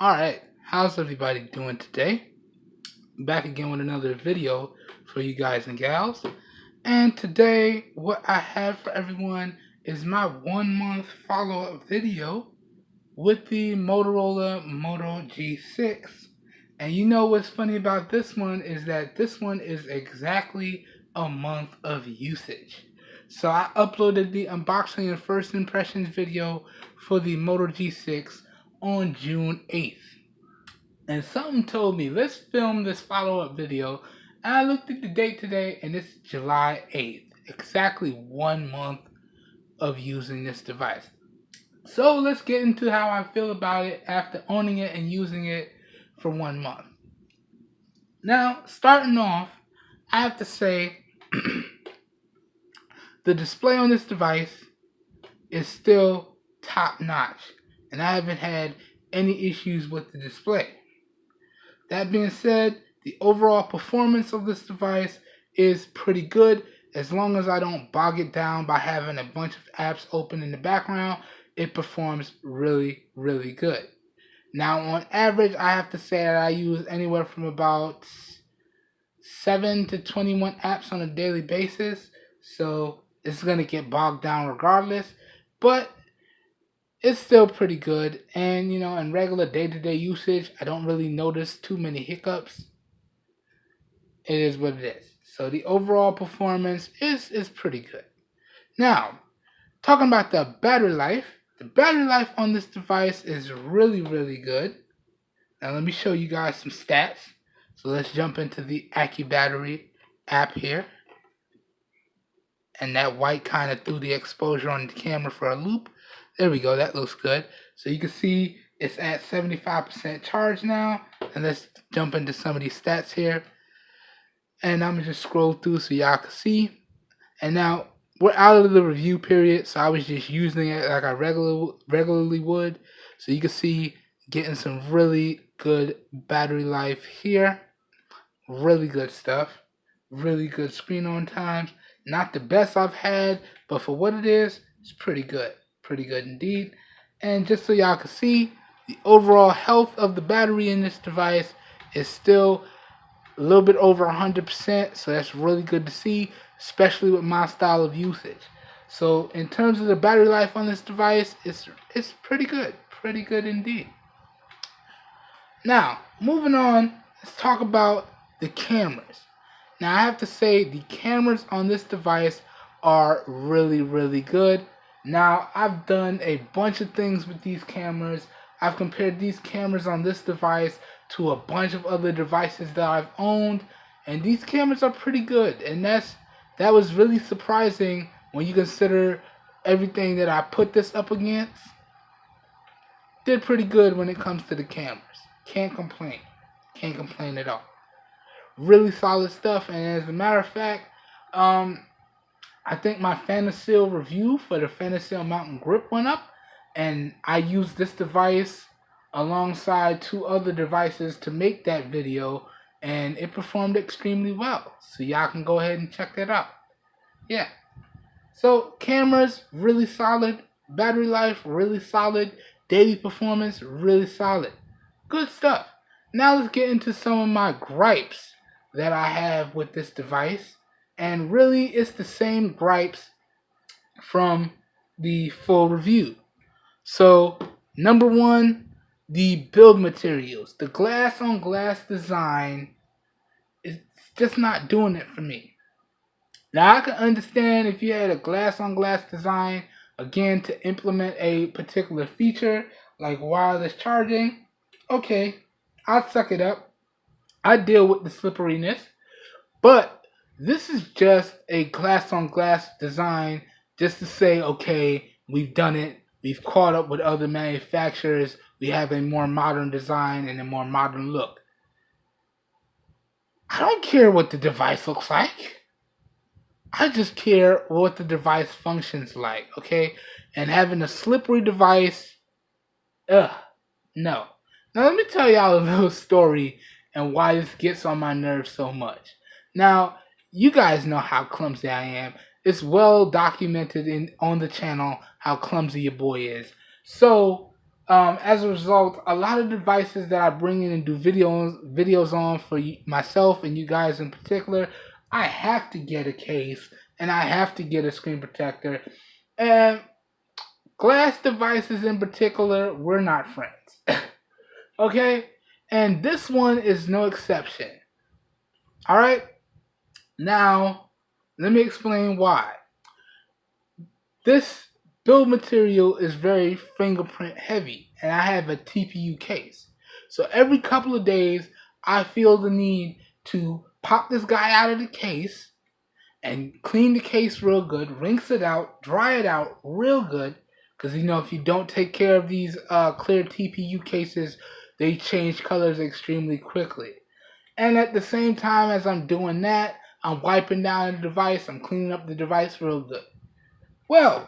Alright, how's everybody doing today? Back again with another video for you guys and gals. And today, what I have for everyone is my 1 month follow-up video with the Motorola Moto G6. And you know what's funny about this one is that this one is exactly a month of usage. So I uploaded the unboxing and first impressions video for the Moto G6 on June 8th. And something told me, let's film this follow-up video. And I looked at the date today and it's July 8th. Exactly 1 month of using this device. So let's get into how I feel about it after owning it and using it for 1 month. Now, starting off, I have to say the display on this device is still top notch, and I haven't had any issues with the display. That being said, the overall performance of this device is pretty good. As long as I don't bog it down by having a bunch of apps open in the background, it performs really, really good. Now, on average, I have to say that I use anywhere from about 7 to 21 apps on a daily basis, so it's going to get bogged down regardless, but it's still pretty good. And in regular day-to-day usage, I don't really notice too many hiccups. It is what it is. So the overall performance is pretty good. Now, talking about the battery life on this device is really, really good. Now let me show you guys some stats. So let's jump into the AccuBattery app here. And that white kind of threw the exposure on the camera for a loop. There we go, that looks good. So you can see it's at 75% charge now. And let's jump into some of these stats here. And I'm going to just scroll through so y'all can see. And now, we're out of the review period, so I was just using it like I regularly would. So you can see getting some really good battery life here. Really good stuff. Really good screen on times. Not the best I've had, but for what it is, it's pretty good. Pretty good indeed. And just so y'all can see, the overall health of the battery in this device is still a little bit over 100%, so that's really good to see, especially with my style of usage. So in terms of the battery life on this device, it's pretty good indeed. Now, moving on, let's talk about the cameras. Now, I have to say the cameras on this device are really, really good. Now, I've done a bunch of things with these cameras. I've compared these cameras on this device to a bunch of other devices that I've owned, and these cameras are pretty good. And that was really surprising when you consider everything that I put this up against. Did pretty good when it comes to the cameras. Can't complain at all. Really solid stuff. And as a matter of fact, I think my Fanasil review for the Fanasil Mountain Grip went up, and I used this device alongside 2 other devices to make that video, and it performed extremely well. So y'all can go ahead and check that out. Yeah. So cameras, really solid. Battery life, really solid. Daily performance, really solid. Good stuff. Now let's get into some of my gripes that I have with this device. And really, it's the same gripes from the full review. So, number 1, the build materials. The glass-on-glass design is just not doing it for me. Now, I can understand if you had a glass-on-glass design, again, to implement a particular feature like wireless charging. Okay, I'll suck it up. I deal with the slipperiness. But this is just a glass-on-glass design just to say, okay, we've done it. We've caught up with other manufacturers. We have a more modern design and a more modern look. I don't care what the device looks like. I just care what the device functions like, okay? And having a slippery device, no. Now let me tell y'all a little story and why this gets on my nerves so much. Now, you guys know how clumsy I am. It's well documented on the channel how clumsy your boy is. So, As a result, a lot of devices that I bring in and do videos on for myself and you guys in particular, I have to get a case and I have to get a screen protector. And glass devices in particular, we're not friends. Okay? And this one is no exception. Alright? Now, let me explain why. This build material is very fingerprint heavy, and I have a TPU case. So every couple of days, I feel the need to pop this guy out of the case and clean the case real good, rinse it out, dry it out real good, because you know if you don't take care of these clear TPU cases, they change colors extremely quickly. And at the same time as I'm doing that, I'm wiping down the device, I'm cleaning up the device real good. Well,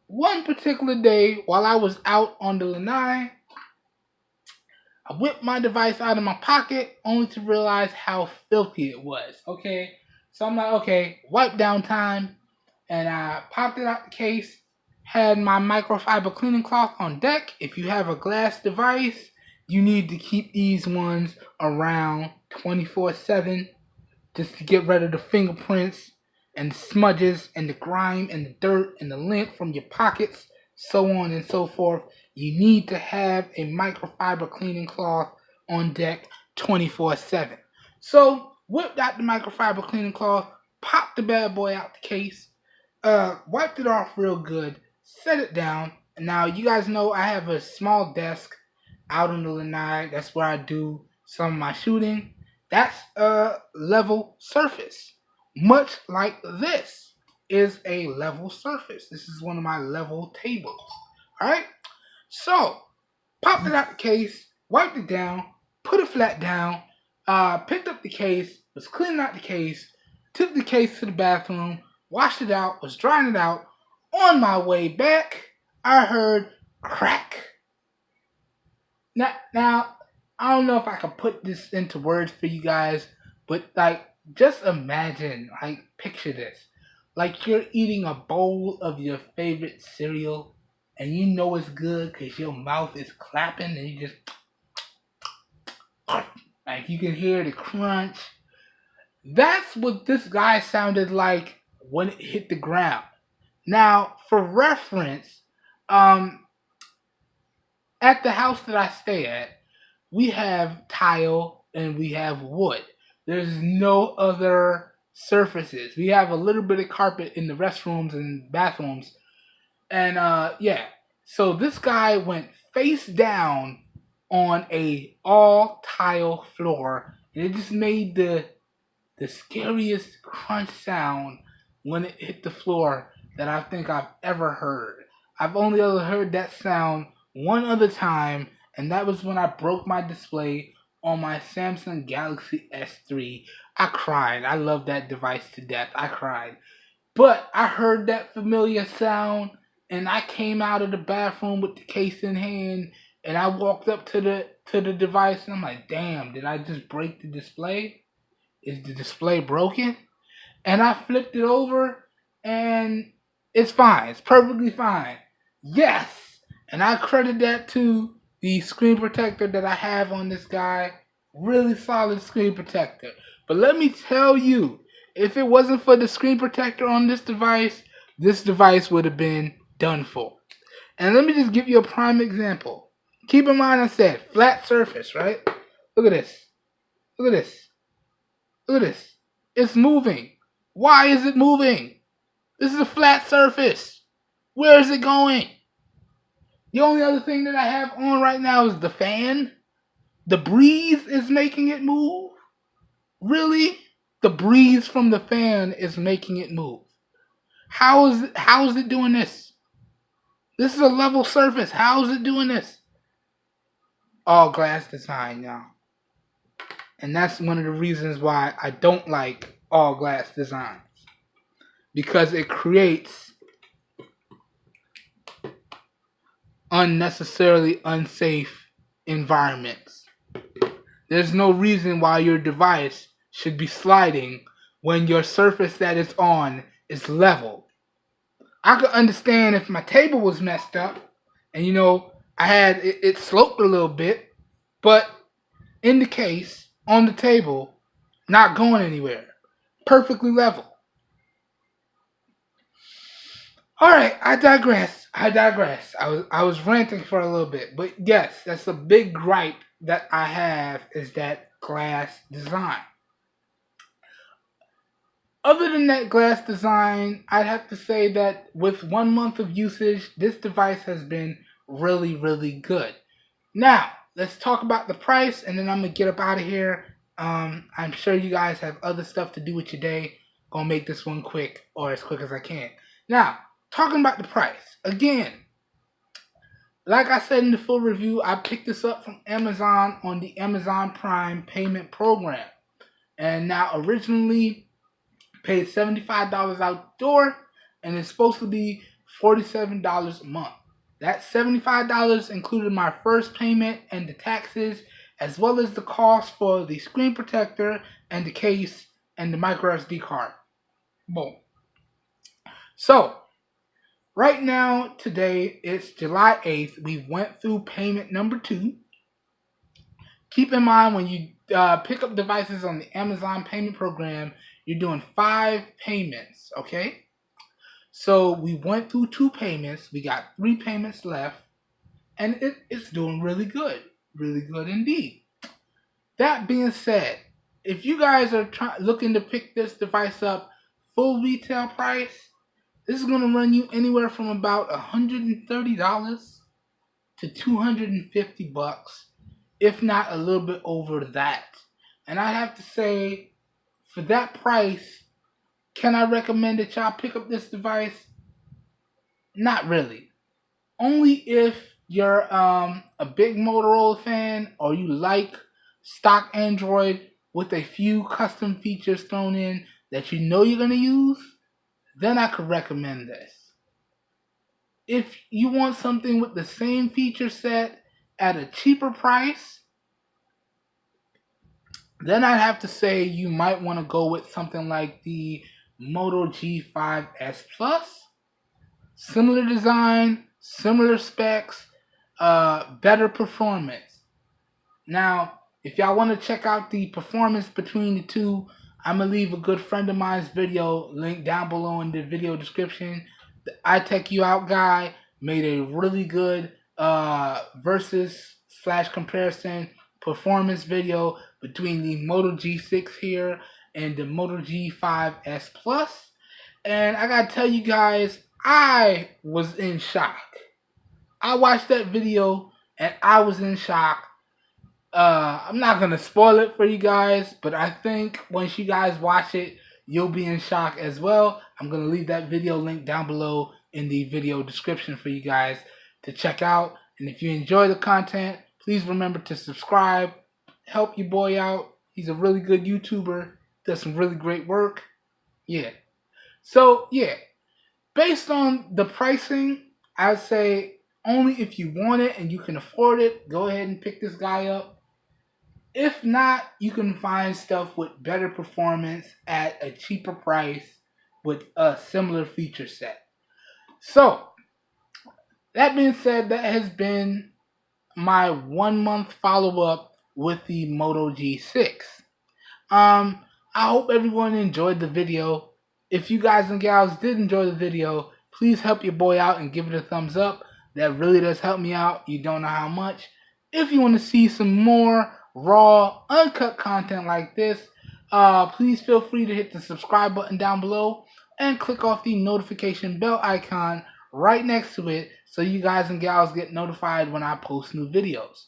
one particular day while I was out on the lanai, I whipped my device out of my pocket only to realize how filthy it was. Okay, so I'm like, okay, wipe down time, and I popped it out the case, had my microfiber cleaning cloth on deck. If you have a glass device, you need to keep these ones around 24/7 just to get rid of the fingerprints and the smudges and the grime and the dirt and the lint from your pockets, so on and so forth. You need to have a microfiber cleaning cloth on deck 24/7. So, whipped out the microfiber cleaning cloth, popped the bad boy out the case, wiped it off real good, set it down. And now, you guys know I have a small desk out on the lanai. That's where I do some of my shooting. That's a level surface. Much like this is a level surface. This is one of my level tables. Alright? So, popped it out the case, wiped it down, put it flat down, picked up the case, was cleaning out the case, took the case to the bathroom, washed it out, was drying it out. On my way back, I heard crack. Now, I don't know if I can put this into words for you guys, but like, just imagine, like, picture this. Like you're eating a bowl of your favorite cereal, and you know it's good because your mouth is clapping, and you just, like, you can hear the crunch. That's what this guy sounded like when it hit the ground. Now, for reference, at the house that I stay at, we have tile and we have wood. There's no other surfaces. We have a little bit of carpet in the restrooms and bathrooms. And yeah. So this guy went face down on a all tile floor. And it just made the scariest crunch sound when it hit the floor that I think I've ever heard. I've only ever heard that sound one other time, and that was when I broke my display on my Samsung Galaxy S3. I cried. I love that device to death. I cried. But I heard that familiar sound, and I came out of the bathroom with the case in hand, and I walked up to the device, and I'm like, damn, did I just break the display? Is the display broken? And I flipped it over, and it's fine. It's perfectly fine. Yes! And I credit that to the screen protector that I have on this guy. Really solid screen protector. But let me tell you, if it wasn't for the screen protector on this device would have been done for. And let me just give you a prime example. Keep in mind I said flat surface, right? Look at this. Look at this. Look at this. It's moving. Why is it moving? This is a flat surface. Where is it going? The only other thing that I have on right now is the fan. The breeze is making it move. Really? The breeze from the fan is making it move. How is it doing this? This is a level surface. How is it doing this? All glass design, y'all. And that's one of the reasons why I don't like all glass designs. Because it creates unnecessarily unsafe environments. There's no reason why your device should be sliding when your surface that it's on is level. I could understand if my table was messed up and, you know, I had it sloped a little bit, but in the case, on the table, not going anywhere. Perfectly level. Alright, I digress. I was ranting for a little bit. But yes, that's a big gripe that I have is that glass design. Other than that glass design, I'd have to say that with 1 month of usage, this device has been really, really good. Now, let's talk about the price, and then I'm going to get up out of here. I'm sure you guys have other stuff to do with your day. Gonna make this one quick, or as quick as I can. Now, talking about the price. Again, like I said in the full review, I picked this up from Amazon on the Amazon Prime payment program. And now, originally, paid $75 outdoor, and it's supposed to be $47 a month. That $75 included my first payment and the taxes, as well as the cost for the screen protector and the case and the micro SD card. Boom. So, right now, today, it's July 8th. We went through payment number 2. Keep in mind, when you pick up devices on the Amazon payment program, you're doing 5 payments, okay? So we went through 2 payments. We got 3 payments left, and it's doing really good indeed. That being said, if you guys are looking to pick this device up full retail price, this is going to run you anywhere from about $130 to $250, if not a little bit over that. And I have to say, for that price, can I recommend that y'all pick up this device? Not really. Only if you're a big Motorola fan, or you like stock Android with a few custom features thrown in that you know you're going to use, then I could recommend this. If you want something with the same feature set at a cheaper price, then I'd have to say you might want to go with something like the Moto G6 Plus. Similar design, similar specs, better performance. Now, if y'all want to check out the performance between the two, I'm going to leave a good friend of mine's video link down below in the video description. The iTechYouOut guy made a really good versus/comparison performance video between the Moto G6 here and the Moto G6 Plus. And I gotta tell you guys, I was in shock. I watched that video and I was in shock. I'm not gonna spoil it for you guys, but I think once you guys watch it, you'll be in shock as well. I'm gonna leave that video link down below in the video description for you guys to check out. And if you enjoy the content, please remember to subscribe. Help your boy out. He's a really good YouTuber. Does some really great work. Yeah. So, yeah. Based on the pricing, I'd say only if you want it and you can afford it, go ahead and pick this guy up. If not, you can find stuff with better performance at a cheaper price with a similar feature set. So, that being said, that has been my 1 month follow-up with the Moto G6. I hope everyone enjoyed the video. If you guys and gals did enjoy the video, please help your boy out and give it a thumbs up. That really does help me out. You don't know how much. If you want to see some more raw, uncut content like this, please feel free to hit the subscribe button down below and click off the notification bell icon right next to it so you guys and gals get notified when I post new videos.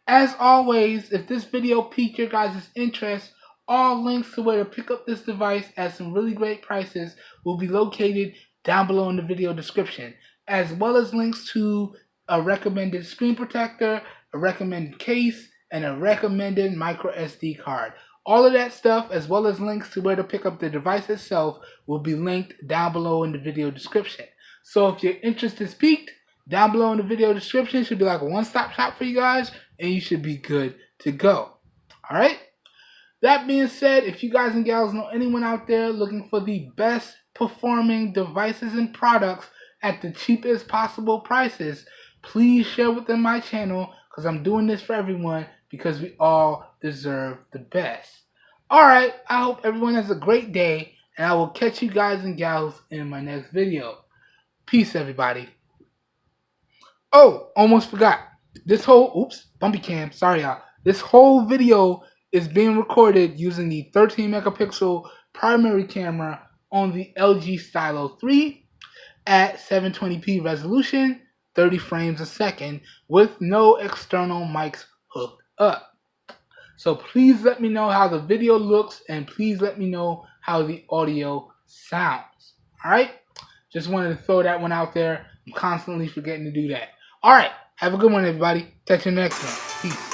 As always, if this video piqued your guys' interest, all links to where to pick up this device at some really great prices will be located down below in the video description, as well as links to a recommended screen protector, a recommended case, and a recommended micro SD card. All of that stuff, as well as links to where to pick up the device itself, will be linked down below in the video description. So if your interest is piqued, down below in the video description should be like a one-stop shop for you guys, and you should be good to go. Alright? That being said, if you guys and gals know anyone out there looking for the best performing devices and products at the cheapest possible prices, please share with them my channel, because I'm doing this for everyone, because we all deserve the best. Alright, I hope everyone has a great day, and I will catch you guys and gals in my next video. Peace, everybody. Oh, almost forgot. This whole, bumpy cam, sorry y'all. This whole video is being recorded using the 13 megapixel primary camera on the LG Stylo 3 at 720p resolution, 30 frames a second, with no external mics hooked up. So please let me know how the video looks, and please let me know how the audio sounds. Alright? Just wanted to throw that one out there. I'm constantly forgetting to do that. Alright, have a good one, everybody. Catch you next one. Peace.